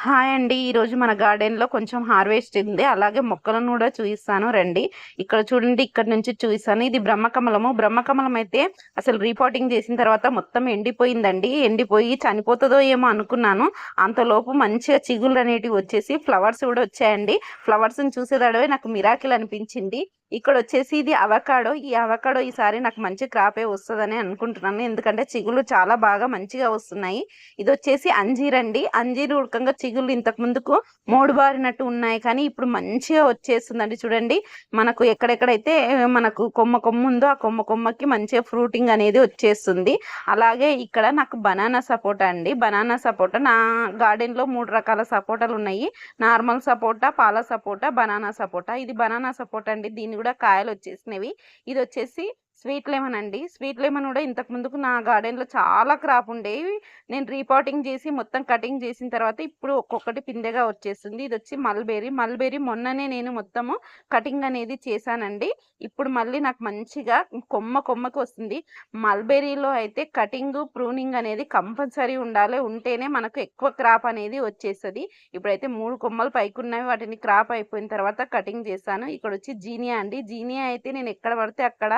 Hi అండి. ఈరోజు మన గార్డెన్‌లో కొంచెం హార్వెస్ట్ ఉంది. అలాగే మొక్కలను కూడా చూయిస్తాను రండి. ఇక్కడ చూడండి, ఇక్కడ నుంచి చూయిస్తాను. ఇది బ్రహ్మకమలము. బ్రహ్మకమలం అయితే అసలు రీపాటింగ్ చేసిన తర్వాత మొత్తం ఎండిపోయిందండి. ఎండిపోయి చనిపోతుందో ఏమో అనుకున్నాను. అంతలోపు మంచిగా చిగుళ్ళు అనేటివి వచ్చేసి ఫ్లవర్స్ కూడా వచ్చాయండి. ఫ్లవర్స్‌ని చూసేదడవే నాకు మిరాకిల్ అనిపించింది. ఇక్కడ వచ్చేసి ఇది అవకాడో. ఈ అవకాడో ఈసారి నాకు మంచి క్రాపే వస్తుందని అనుకుంటున్నాను. ఎందుకంటే చిగుళ్ళు చాలా బాగా మంచిగా వస్తున్నాయి. ఇది వచ్చేసి అంజీర్ అండి. అంజీర్ ఉడకంగా చిగుళ్ళు ఇంతకు ముందుకు మోడుబారినట్టు ఉన్నాయి, కానీ ఇప్పుడు మంచిగా వచ్చేస్తుందండి. చూడండి, మనకు ఎక్కడెక్కడైతే మనకు కొమ్మ ఉందో ఆ కొమ్మకి మంచిగా ఫ్రూటింగ్ అనేది వచ్చేస్తుంది. అలాగే ఇక్కడ నాకు బనానా సపోటా అండి. బనానా సపోటా నా గార్డెన్లో 3 రకాల సపోటాలు ఉన్నాయి. నార్మల్ సపోటా, పాల సపోటా, బనానా సపోటా. ఇది బనానా సపోటా అండి. దీన్ని కూడా కాయలు వచ్చేసినవి. ఇది వచ్చేసి స్వీట్ లెమన్ అండి. స్వీట్ లెమన్ కూడా ఇంతకు ముందుకు నా గార్డెన్లో చాలా క్రాప్ ఉండేవి. నేను రీపాటింగ్ చేసి మొత్తం కటింగ్ చేసిన తర్వాత ఇప్పుడు ఒక్కొక్కటి పిందెగా వచ్చేస్తుంది. ఇది వచ్చి మల్బెరీ మొన్ననే నేను మొత్తము కటింగ్ అనేది చేశానండి. ఇప్పుడు మళ్ళీ నాకు మంచిగా కొమ్మకి వస్తుంది. మల్బెరీలో అయితే కటింగ్, ప్రూనింగ్ అనేది కంపల్సరీ ఉండాలి. ఉంటేనే మనకు ఎక్కువ క్రాప్ అనేది వచ్చేస్తుంది. ఇప్పుడైతే 3 కొమ్మలు పైకున్నవి. వాటిని క్రాప్ అయిపోయిన తర్వాత కటింగ్ చేశాను. ఇక్కడ వచ్చి జీనియా అండి. జీనియా అయితే నేను ఎక్కడ పడితే అక్కడ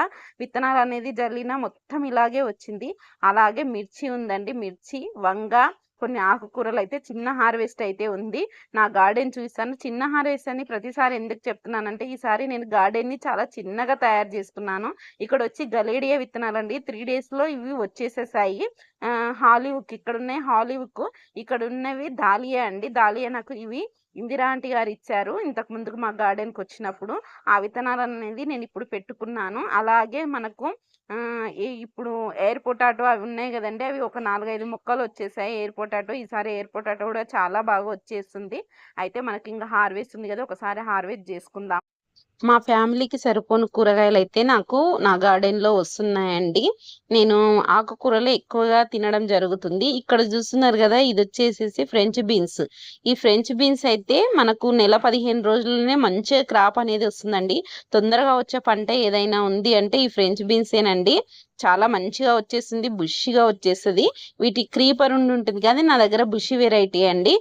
విత్తనాలు అనేది జల్లినా మొత్తం ఇలాగే వచ్చింది. అలాగే మిర్చి ఉందండి. మిర్చి, వంగ, కొన్ని ఆకుకూరలు అయితే చిన్న హార్వెస్ట్ అయితే ఉంది. నా గార్డెన్ చూస్తాను. చిన్న హార్వెస్ట్ అని ప్రతిసారి ఎందుకు చెప్తున్నానంటే ఈసారి నేను గార్డెన్ని చాలా చిన్నగా తయారు చేసుకున్నాను. ఇక్కడ వచ్చి గలేడియా విత్తనాలు అండి. 3 డేస్లో ఇవి వచ్చేసేసాయి. హాలీవుక్ ఇక్కడ ఉన్నాయి. హాలీవుక్ ఇక్కడ ఉన్నవి దాలియా అండి. దాలియా నాకు ఇవి ఇందిరా ఆంటీ గారు ఇచ్చారు ఇంతకు ముందుకు మా గార్డెన్కి వచ్చినప్పుడు. ఆ విత్తనాలు అనేది నేను ఇప్పుడు పెట్టుకున్నాను. అలాగే మనకు ఇప్పుడు ఎయిర్ పొటాటో అవి ఉన్నాయి కదండి. అవి ఒక 4-5 మొక్కలు వచ్చేసాయి. ఎయిర్ పొటాటో ఈసారి ఎయిర్ పొటాటో కూడా చాలా బాగా వచ్చేస్తుంది. అయితే మనకి ఇంకా హార్వెస్ట్ ఉంది కదా, ఒకసారి హార్వెస్ట్ చేసుకుందాం. మా ఫ్యామిలీకి సరిపోని కూరగాయలు అయితే నాకు నా గార్డెన్లో వస్తున్నాయండి. నేను ఆకుకూరలు ఎక్కువగా తినడం జరుగుతుంది. ఇక్కడ చూస్తున్నారు కదా, ఇది వచ్చేసేసి ఫ్రెంచ్ బీన్స్. ఈ ఫ్రెంచ్ బీన్స్ అయితే మనకు నెల 15 రోజుల్లోనే మంచిగా క్రాప్ అనేది వస్తుందండి. తొందరగా వచ్చే పంట ఏదైనా ఉంది అంటే ఈ ఫ్రెంచ్ బీన్సేనండి. చాలా మంచిగా వచ్చేస్తుంది, బుషిగా వచ్చేస్తుంది. వీటి క్రీపర్ ఉంటుంది కానీ నా దగ్గర బుషి వెరైటీ అండి.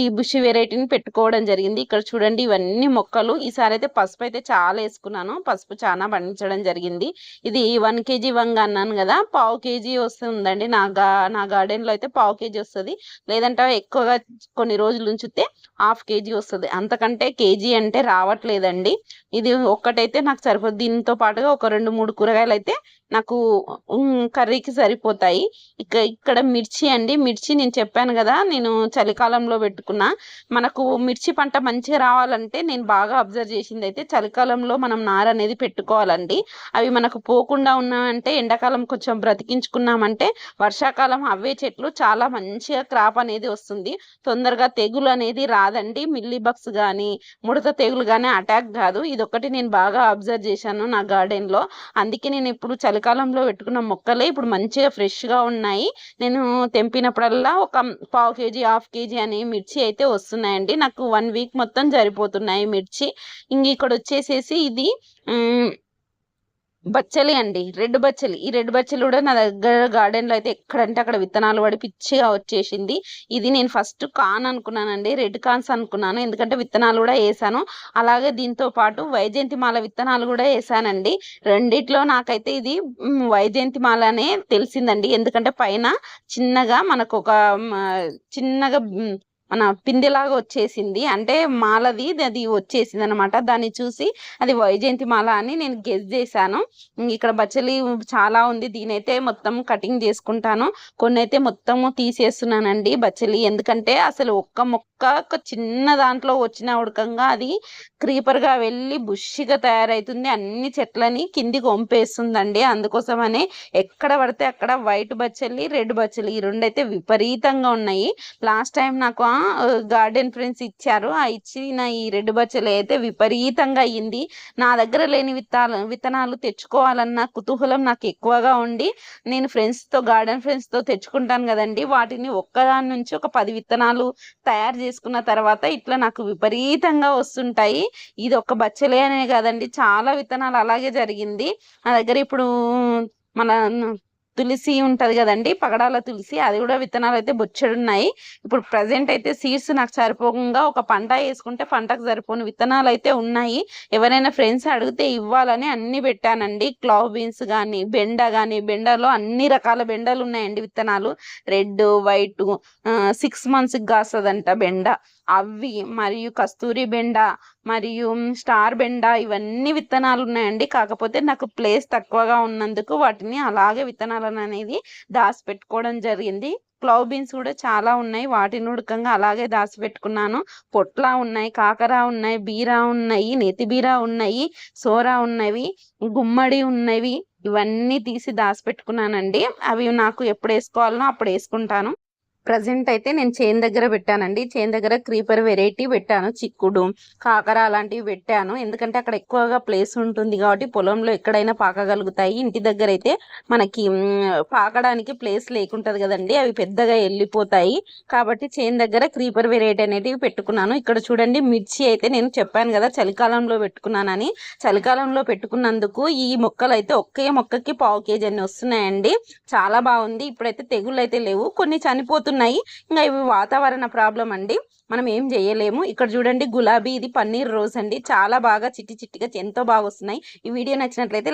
ఈ బుషి వెరైటీని పెట్టుకోవడం జరిగింది. ఇక్కడ చూడండి, ఇవన్నీ మొక్కలు. ఈసారి అయితే పసుపు అయితే చాలా వేసుకున్నాను. పసుపు చాలా పండించడం జరిగింది. ఇది 1 kg వంగ అన్నాను కదా, 1/2 kg వస్తుందండి. నా గార్డెన్లో అయితే 1/2 kg వస్తుంది. లేదంటే ఎక్కువగా కొన్ని రోజులు ఉంచితే 1/2 kg వస్తుంది. అంతకంటే కేజీ అంటే రావట్లేదండి. ఇది ఒక్కటైతే నాకు సరిపోతుంది. దీంతో పాటుగా ఒక 2-3 కూరగాయలు అయితే నాకు కర్రీకి సరిపోతాయి. ఇక్కడ మిర్చి అండి. మిర్చి నేను చెప్పాను కదా, నేను చలికాలంలో పెట్టుకున్నా. మనకు మిర్చి పంట మంచిగా రావాలంటే నేను బాగా అబ్జర్వ్ చేసింది అయితే చలికాలంలో మనం నార అనేది పెట్టుకోవాలండి. అవి మనకు పోకుండా ఉన్నామంటే, ఎండాకాలం కొంచెం బ్రతికించుకున్నామంటే వర్షాకాలం అవే చెట్లు చాలా మంచిగా క్రాప్ అనేది వస్తుంది. తొందరగా తెగులు అనేది రాదండి. మిల్లీ బగ్స్ కానీ, ముడత తెగులు కానీ అటాక్ కాదు. ఇదొక్కటి నేను బాగా అబ్జర్వ్ చేశాను నా గార్డెన్లో. అందుకే నేను ఇప్పుడు చలికాలంలో పెట్టుకున్న మొక్కలే ఇప్పుడు మంచిగా ఫ్రెష్గా ఉన్నాయి. నేను తెంపినప్పుడల్లా ఒక 1/2 kg 1/2 kg అనే మిర్చి అయితే వస్తున్నాయండి. నాకు 1 వీక్ మొత్తం సరిపోతున్నాయి మిర్చి. ఇక్కడ వచ్చేసేసి ఇది బచ్చలి అండి, రెడ్ బచ్చలి. ఈ రెడ్ బచ్చలి కూడా నా దగ్గర గార్డెన్లో అయితే ఎక్కడంటే అక్కడ విత్తనాలు పడి పిచ్చిగా వచ్చేసింది. ఇది నేను ఫస్ట్ కాన్ అనుకున్నానండి, రెడ్ కాన్స్ అనుకున్నాను. ఎందుకంటే విత్తనాలు కూడా వేసాను. అలాగే దీంతో పాటు వైజయంతిమాల విత్తనాలు కూడా వేసానండి. రెండిట్లో నాకైతే ఇది వైజయంతిమాల అనే తెలిసిందండి. ఎందుకంటే పైన చిన్నగా మనకు ఒక చిన్నగా మన పిందెలాగా వచ్చేసింది. అంటే మాలది అది వచ్చేసింది అనమాట. దాన్ని చూసి అది వైజయంతి మాల అని నేను గెస్ చేశాను. ఇక్కడ బచ్చలి చాలా ఉంది. దీనైతే మొత్తం కటింగ్ చేసుకుంటాను. కొన్ని అయితే మొత్తము తీసేస్తున్నానండి బచ్చలి. ఎందుకంటే అసలు ఒక్క మొక్క ఒక చిన్న దాంట్లో వచ్చిన ఉడకంగా అది క్రీపర్గా వెళ్ళి బుషిగా తయారవుతుంది. అన్ని చెట్లని కిందికి వంపేస్తుందండి. అందుకోసమనే ఎక్కడ పడితే అక్కడ వైట్ బచ్చలి, రెడ్ బచ్చలి ఈ రెండైతే విపరీతంగా ఉన్నాయి. లాస్ట్ టైం నాకు గార్డెన్ ఫ్రెండ్స్ ఇచ్చారు. ఆ ఇచ్చిన ఈ రెడ్ బచ్చలి అయితే విపరీతంగా అయ్యింది. నా దగ్గర లేని విత్తనాలు తెచ్చుకోవాలన్న కుతూహలం నాకు ఎక్కువగా ఉండి నేను గార్డెన్ ఫ్రెండ్స్తో తెచ్చుకుంటాను కదండి. వాటిని ఒక్కదాని నుంచి ఒక 10 విత్తనాలు తయారు చేసుకున్న తర్వాత ఇట్లా నాకు విపరీతంగా వస్తుంటాయి. ఇది ఒక బచ్చలే అనే కాదండి, చాలా విత్తనాలు అలాగే జరిగింది. నా దగ్గర ఇప్పుడు మన తులసి ఉంటది కదండి, పగడాల తులసి, అది కూడా విత్తనాలు అయితే బొచ్చెడున్నాయి. ఇప్పుడు ప్రజెంట్ అయితే సీడ్స్ నాకు సరిపోకుండా ఒక పంట వేసుకుంటే పంటకు సరిపోని విత్తనాలు అయితే ఉన్నాయి. ఎవరైనా ఫ్రెండ్స్ అడిగితే ఇవ్వాలని అన్ని పెట్టానండి. క్లవ్ బీన్స్ కానీ, బెండ కానీ, బెండలో అన్ని రకాల బెండలు ఉన్నాయండి విత్తనాలు. రెడ్, వైట్, 6 monthsకి కాస్తుందంట బెండ, అవి మరియు కస్తూరి బెండ మరియు స్టార్ బెండ, ఇవన్నీ విత్తనాలు ఉన్నాయండి. కాకపోతే నాకు ప్లేస్ తక్కువగా ఉన్నందుకు వాటిని అలాగే విత్తనాలను అనేది దాచిపెట్టుకోవడం జరిగింది. క్లవ్ బీన్స్ కూడా చాలా ఉన్నాయి, వాటిని ఉడకంగా అలాగే దాచిపెట్టుకున్నాను. పొట్లా ఉన్నాయి, కాకర ఉన్నాయి, బీరా ఉన్నాయి, నేతి బీరా ఉన్నాయి, సోరా ఉన్నవి, గుమ్మడి ఉన్నవి, ఇవన్నీ తీసి దాచిపెట్టుకున్నానండి. అవి నాకు ఎప్పుడు వేసుకోవాలనో అప్పుడు వేసుకుంటాను. ప్రజెంట్ అయితే నేను చేను దగ్గర పెట్టానండి. చేను దగ్గర క్రీపర్ వెరైటీ పెట్టాను, చిక్కుడు, కాకర అలాంటివి పెట్టాను. ఎందుకంటే అక్కడ ఎక్కువగా ప్లేస్ ఉంటుంది కాబట్టి పొలంలో ఎక్కడైనా పాకగలుగుతాయి. ఇంటి దగ్గర అయితే మనకి పాకడానికి ప్లేస్ లేకుంటది కదండి, అవి పెద్దగా వెళ్ళిపోతాయి. కాబట్టి చేను దగ్గర క్రీపర్ వెరైటీ అనేటివి పెట్టుకున్నాను. ఇక్కడ చూడండి, మిర్చి అయితే నేను చెప్పాను కదా చలికాలంలో పెట్టుకున్నానని. చలికాలంలో పెట్టుకున్నందుకు ఈ మొక్కలు అయితే ఒకే మొక్కకి 1/2 kg అన్ని వస్తున్నాయండి. చాలా బాగుంది. ఇప్పుడైతే తెగుళ్ళు అయితే లేవు, కొన్ని చనిపోతున్నాయి. ఇంకా ఇవి వాతావరణ ప్రాబ్లం అండి, మనం ఏం చేయలేము. ఇక్కడ చూడండి గులాబీ, ఇది పన్నీర్ రోజ్ అండి, చాలా బాగా చిట్టి చిట్టిగా ఎంతో బాగా వస్తున్నాయి. ఈ వీడియో నచ్చినట్లయితే